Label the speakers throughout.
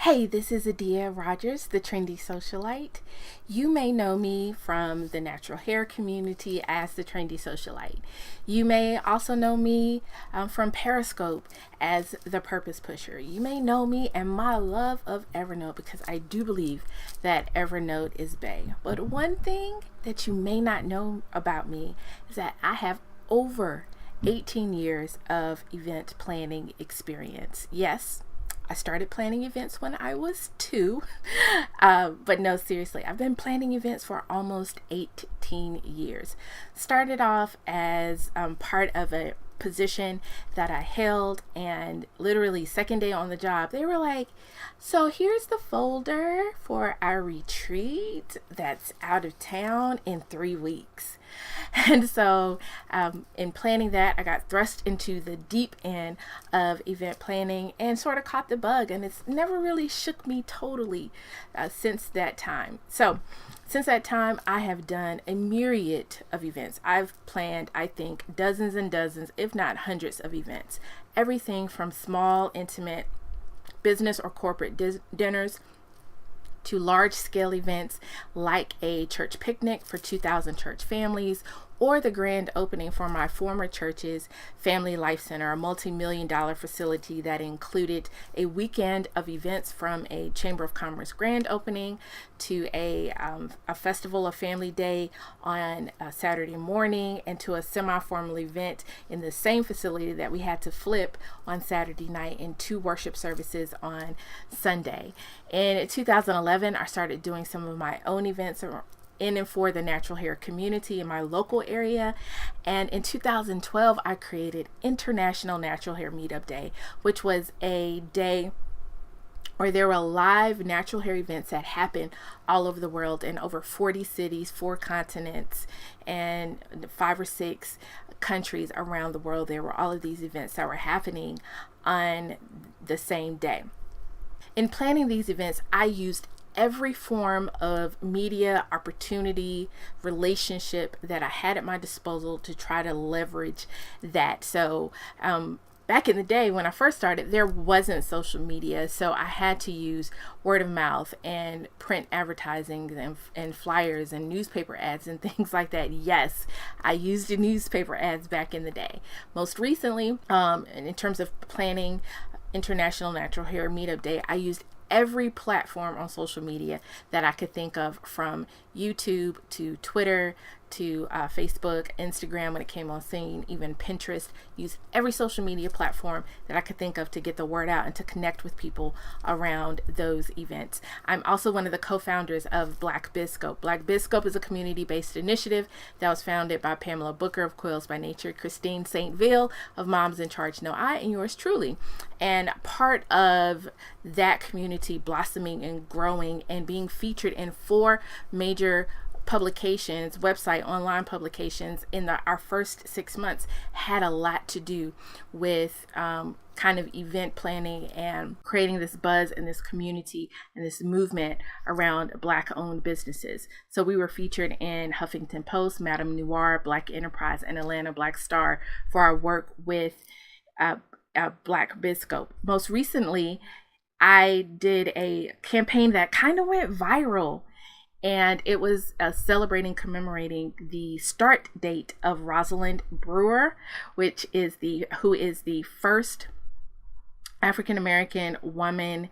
Speaker 1: Hey, this is Adeea Rogers, the Trendy Socialite. You may know me from the natural hair community as the Trendy Socialite. You may also know me from Periscope as the Purpose Pusher. You may know me and my love of Evernote because I do believe that Evernote is bae. But one thing that you may not know about me is that I have over 18 years of event planning experience. Yes, I started planning events when I was 2, but no, seriously, I've been planning events for almost 18 years. Started off as part of a position that I held, and literally second day on the job, they were like, so here's the folder for our retreat that's out of town in 3 weeks. And so in planning that, I got thrust into the deep end of event planning and sort of caught the bug, and it's never really shook me totally since that time. So since that time, I have done a myriad of events. I've planned, I think, dozens and dozens, if not hundreds of events. Everything from small, intimate business or corporate dinners to large-scale events like a church picnic for 2,000 church families, or the grand opening for my former church's Family Life Center, a multi-million-dollar facility that included a weekend of events from a Chamber of Commerce grand opening to a festival of Family Day on a Saturday morning, and to a semi-formal event in the same facility that we had to flip on Saturday night, and 2 worship services on Sunday. And in 2011, I started doing some of my own events in and for the natural hair community in my local area. And in 2012, I created International Natural Hair Meetup Day, which was a day where there were live natural hair events that happened all over the world in over 40 cities, 4 continents, and 5 or 6 countries around the world. There were all of these events that were happening on the same day. In planning these events, I used every form of media, opportunity, relationship that I had at my disposal to try to leverage that. So back in the day when I first started, there wasn't social media, so I had to use word of mouth and print advertising and flyers and newspaper ads and things like that. Yes, I used the newspaper ads back in the day. Most recently, in terms of planning International Natural Hair Meetup Day, I used every platform on social media that I could think of, from YouTube to Twitter to Facebook, Instagram when it came on scene, even Pinterest. Used every social media platform that I could think of to get the word out and to connect with people around those events. I'm also one of the co-founders of Black Bizscope. Black Bizscope is a community-based initiative that was founded by Pamela Booker of Quills by Nature, Christine St. Ville of Moms in Charge No I, and yours truly. And part of that community blossoming and growing and being featured in 4 major publications, website, online publications in our first 6 months had a lot to do with kind of event planning and creating this buzz and this community and this movement around Black-owned businesses. So we were featured in Huffington Post, Madame Noir, Black Enterprise, and Atlanta Black Star for our work with Black Bizscope. Most recently, I did a campaign that kind of went viral, and it was commemorating the start date of Rosalind Brewer, who is the first African American woman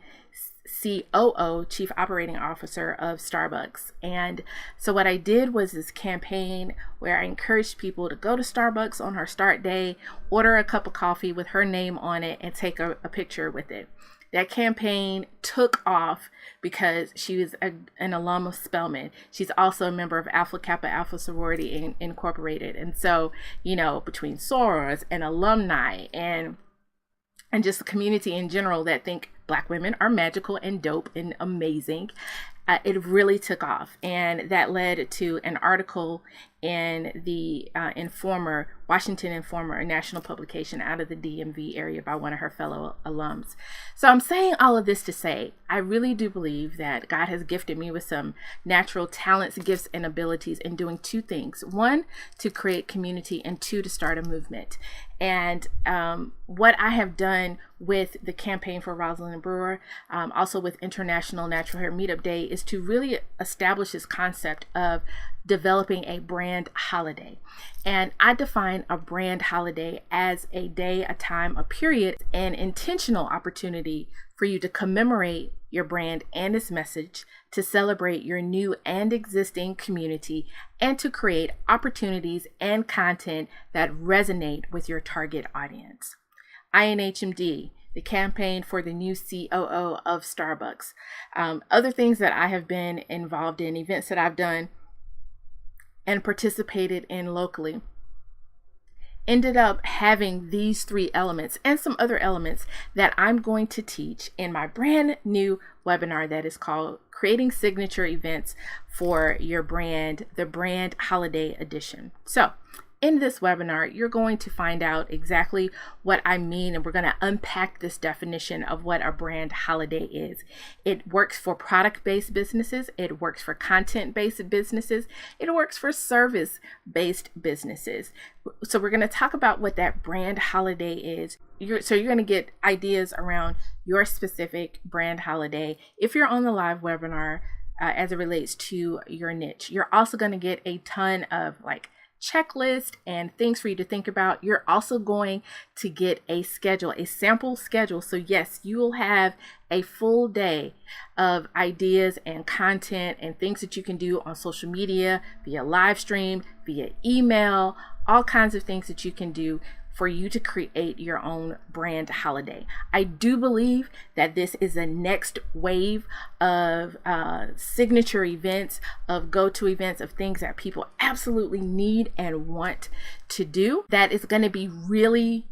Speaker 1: COO, Chief Operating Officer of Starbucks. And so what I did was this campaign where I encouraged people to go to Starbucks on her start day, order a cup of coffee with her name on it, and take a picture with it. That campaign took off because she was an alum of Spelman. She's also a member of Alpha Kappa Alpha Sorority Incorporated. And so, between sorors and alumni and just the community in general that think Black women are magical and dope and amazing, it really took off. And that led to an article in the Washington Informer, a national publication out of the DMV area by one of her fellow alums. So I'm saying all of this to say, I really do believe that God has gifted me with some natural talents, gifts, and abilities in doing 2 things. 1, to create community, and 2, to start a movement. And what I have done with the campaign for Rosalind Brewer, also with International Natural Hair Meetup Day, is to really establish this concept of developing a brand holiday. And I define a brand holiday as a day, a time, a period, an intentional opportunity for you to commemorate your brand and its message, to celebrate your new and existing community, and to create opportunities and content that resonate with your target audience. INHMD, the campaign for the new COO of Starbucks. Other things that I have been involved in, events that I've done and participated in locally, ended up having these 3 elements and some other elements that I'm going to teach in my brand new webinar that is called Creating Signature Events for Your Brand, the Brand Holiday Edition. So in this webinar, you're going to find out exactly what I mean, and we're going to unpack this definition of what a brand holiday is. It works for product-based businesses, it works for content-based businesses, it works for service-based businesses. So we're going to talk about what that brand holiday is. So you're going to get ideas around your specific brand holiday if you're on the live webinar as it relates to your niche. You're also going to get a ton of checklist and things for you to think about. You're also going to get a schedule, a sample schedule. So yes, you will have a full day of ideas and content and things that you can do on social media, via live stream, via email, all kinds of things that you can do for you to create your own brand holiday. I do believe that this is the next wave of signature events, of go-to events, of things that people absolutely need and want to do, that is going to be really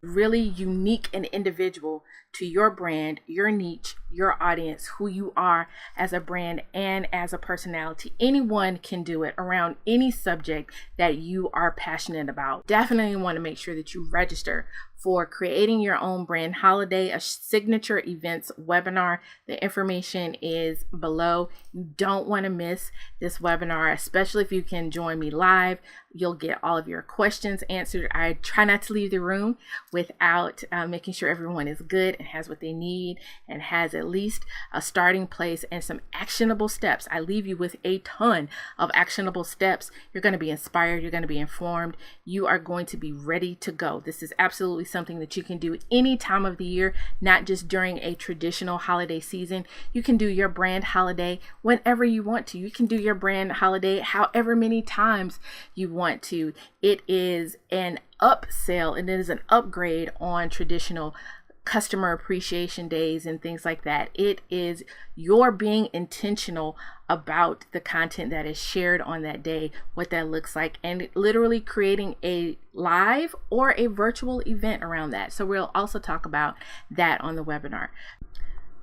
Speaker 1: unique and individual to your brand, your niche, your audience, who you are as a brand and as a personality. Anyone can do it around any subject that you are passionate about. Definitely want to make sure that you register for Creating Your Own Brand Holiday, a signature events webinar. The information is below. You don't want to miss this webinar, especially if you can join me live. You'll get all of your questions answered. I try not to leave the room without making sure everyone is good and has what they need and has at least a starting place and some actionable steps. I leave you with a ton of actionable steps. You're going to be inspired. You're going to be informed. You are going to be ready to go. This is absolutely something that you can do any time of the year, not just during a traditional holiday season. You can do your brand holiday whenever you want to. You can do your brand holiday however many times you want to. It is an upsell and it is an upgrade on traditional customer appreciation days and things like that. It is your being intentional about the content that is shared on that day, what that looks like, and literally creating a live or a virtual event around that. So we'll also talk about that on the webinar.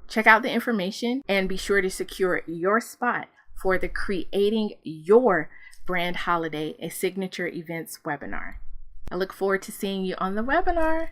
Speaker 1: Check out the information and be sure to secure your spot for the Creating Your Brand Holiday, a signature events webinar. I look forward to seeing you on the webinar.